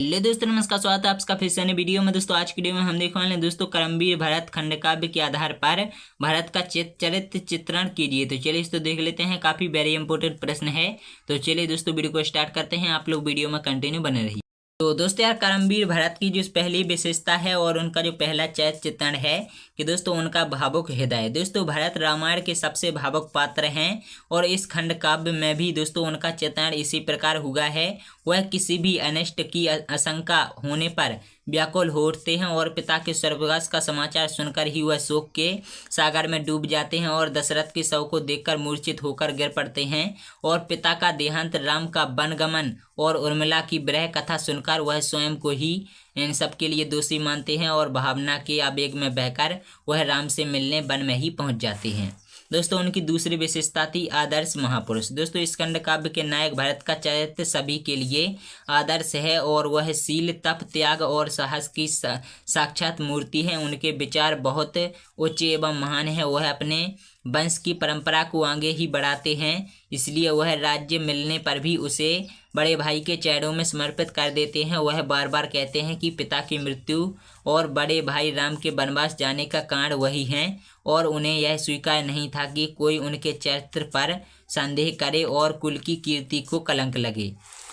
Hello दोस्तों, नमस्कार। स्वागत है आपका फिर से नई वीडियो में। दोस्तों आज की वीडियो में हम देखने वाले हैं दोस्तों करमवीर भरत खंड काव्य के आधार पर भरत का चरित्र चित्रण कीजिए। तो चलिए इसको देख लेते हैं। काफी वेरी इंपॉर्टेंट प्रश्न है। तो चलिए दोस्तों वीडियो को स्टार्ट करते हैं। आप लोग वीडियो में कंटिन्यू बने रहिए। तो दोस्तों यार करमवीर भरत की जो पहली विशेषता है और उनका जो पहला चरित्र चित्रण है कि दोस्तों उनका भावुक हृदय। दोस्तों भरत रामायण के सबसे भावुक पात्र हैं और इस खंड काव्य में भी दोस्तों उनका चित्रण इसी प्रकार हुआ है। वह किसी भी अनिष्ट की आशंका होने पर व्याकुल हो उठते हैं और पिता के स्वर्गवास का समाचार सुनकर ही वह शोक के सागर में डूब जाते हैं और दशरथ के शव को देखकर मूर्छित होकर गिर पड़ते हैं। और पिता का देहांत, राम का वनगमन और उर्मिला की विरह कथा सुनकर वह स्वयं को ही इन सब के लिए दोषी मानते हैं और भावना के आवेग में बहकर वह राम से मिलने वन में ही पहुंच जाते हैं। दोस्तों उनकी दूसरी विशेषता थी आदर्श महापुरुष। दोस्तों इस खंड काव्य के नायक भरत का चरित्र सभी के लिए आदर्श है और वह शील, तप, त्याग और साहस की साक्षात मूर्ति है। उनके विचार बहुत उच्च एवं महान है। वह अपने वंश की परंपरा को आगे ही बढ़ाते हैं, इसलिए वह राज्य मिलने पर भी उसे बड़े भाई के चरणों में समर्पित कर देते हैं। वह बार बार कहते हैं कि पिता की मृत्यु और बड़े भाई राम के वनवास जाने का कारण वही हैं और उन्हें यह स्वीकार नहीं था कि कोई उनके चरित्र पर संदेह करे और कुल की कीर्ति को कलंक लगे।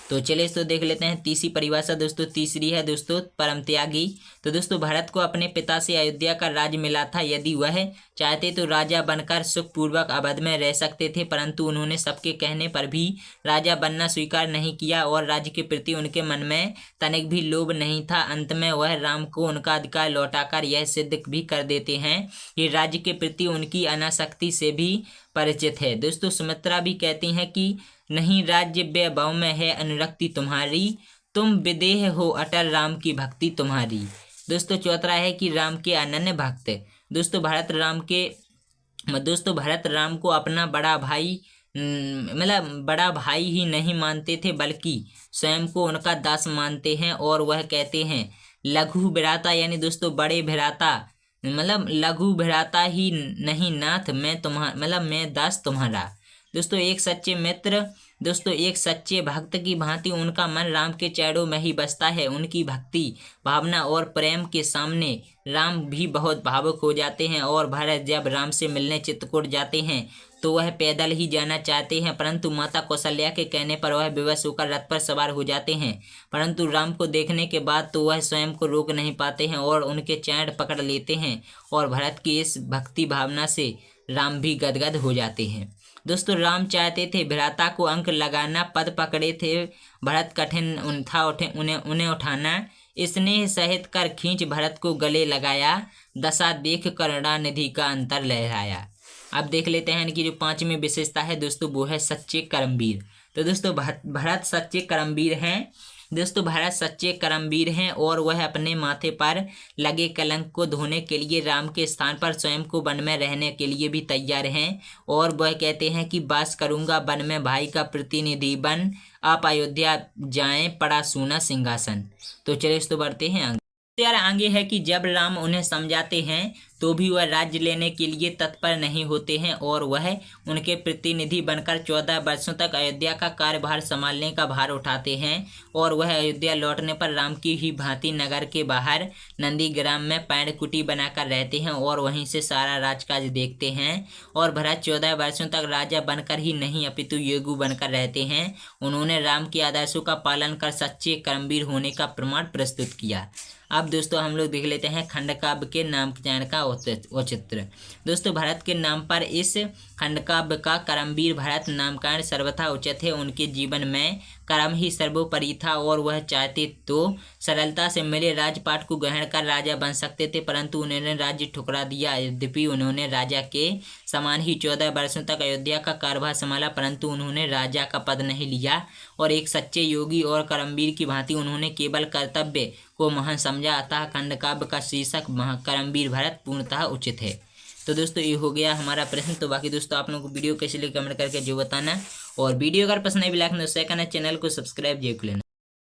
तो चलिए इसको देख लेते हैं। तीसरी परिभाषा दोस्तों तीसरी है दोस्तों परम त्यागी। तो दोस्तों भरत को अपने पिता से अयोध्या का राज्य मिला था। यदि वह चाहते तो राजा बनकर सुखपूर्वक अवध में रह सकते थे, परंतु उन्होंने सबके कहने पर भी राजा बनना स्वीकार नहीं किया और राज्य के प्रति उनके मन में तनिक भी लोभ नहीं था। अंत में वह राम को उनका अधिकार लौटाकर यह सिद्ध भी कर देते हैं कि राज्य के प्रति उनकी अनासक्ति से भी परिचित है। दोस्तों सुमित्रा भी कहती हैं कि नहीं राज्य वैभव में है अनुरक्ति तुम्हारी, तुम विदेह हो अटल राम की भक्ति तुम्हारी। दोस्तों चौथा है कि राम के अनन्य भक्त। दोस्तों भरत राम को अपना बड़ा भाई बड़ा भाई ही नहीं मानते थे, बल्कि स्वयं को उनका दास मानते हैं। और वह कहते हैं लघु भ्राता, यानी दोस्तों बड़े भ्राता, लघु भ्राता ही नहीं नाथ, मैं दास तुम्हारा। दोस्तों एक सच्चे मित्र, दोस्तों एक सच्चे भक्त की भांति उनका मन राम के चरणों में ही बसता है। उनकी भक्ति, भावना और प्रेम के सामने राम भी बहुत भावुक हो जाते हैं और भरत जब राम से मिलने चित्रकूट जाते हैं तो वह पैदल ही जाना चाहते हैं, परंतु माता कौशल्या के कहने पर वह विवश होकर रथ पर सवार हो जाते हैं। परंतु राम को देखने के बाद तो वह स्वयं को रोक नहीं पाते हैं और उनके चरण पकड़ लेते हैं और भरत की इस भक्ति भावना से राम भी गदगद हो जाते हैं। दोस्तों राम चाहते थे भ्राता को अंक लगाना, पद पकड़े थे भरत कठिन था उन्हें उठाना। स्नेह सहित कर खींच भरत को गले लगाया, दशा देख करुणानिधि का अंतर लहराया। अब देख लेते हैं कि जो पांचवी विशेषता है दोस्तों वो है सच्चे कर्मवीर। तो दोस्तों भरत सच्चे कर्मवीर हैं। दोस्तों भरत सच्चे कर्मवीर हैं और वह अपने माथे पर लगे कलंक को धोने के लिए राम के स्थान पर स्वयं को वन में रहने के लिए भी तैयार हैं। और वह कहते हैं कि वास करूंगा वन में भाई का प्रतिनिधि बन, आप अयोध्या जाएं पड़ा सूना सिंहासन। तो चलिए इस तो बढ़ते हैं आगे। यार आगे है कि जब राम उन्हें समझाते हैं तो भी वह राज्य लेने के लिए तत्पर नहीं होते हैं और वह उनके प्रतिनिधि बनकर 14 वर्षों तक अयोध्या का कार्यभार संभालने का भार उठाते हैं। और वह अयोध्या लौटने पर राम की ही भांति नगर के बाहर नंदीग्राम में पैंडकुटी बनाकर रहते हैं और वहीं से सारा राजकाज देखते हैं। और भरत 14 वर्षों तक राजा बनकर ही नहीं अपितु योगी बनकर रहते हैं। उन्होंने राम के आदर्शों का पालन कर सच्चे कर्मवीर होने का प्रमाण प्रस्तुत किया। अब दोस्तों हम लोग देख लेते हैं खंड काव्य के नाम चयन का औचित्य। दोस्तों भरत के नाम पर इस खंड काव्य का कर्मवीर भरत नामकरण सर्वथा उचित है। उनके जीवन में कर्म ही सर्वोपरि था और वह चाहते तो सरलता से मिले राजपाट को ग्रहण कर राजा बन सकते थे, परंतु उन्होंने राज्य ठुकरा दिया। यद्यपि उन्होंने राजा के समान ही 14 वर्षों तक अयोध्या का कार्यभार संभाला, परंतु उन्होंने राजा का पद नहीं लिया और एक सच्चे योगी और कर्मवीर की भांति उन्होंने केवल कर्तव्य को महान समझा। अतः खंड काव्य का शीर्षक कर्मवीर भरत पूर्णतः उचित है। तो दोस्तों ये हो गया हमारा प्रश्न। तो बाकी दोस्तों आप लोगों को वीडियो कैसे लगे कमेंट करके जो बताना, और वीडियो अगर पसंद है भी लाइक शेयर करना, चैनल को सब्सक्राइब जरूर लेना।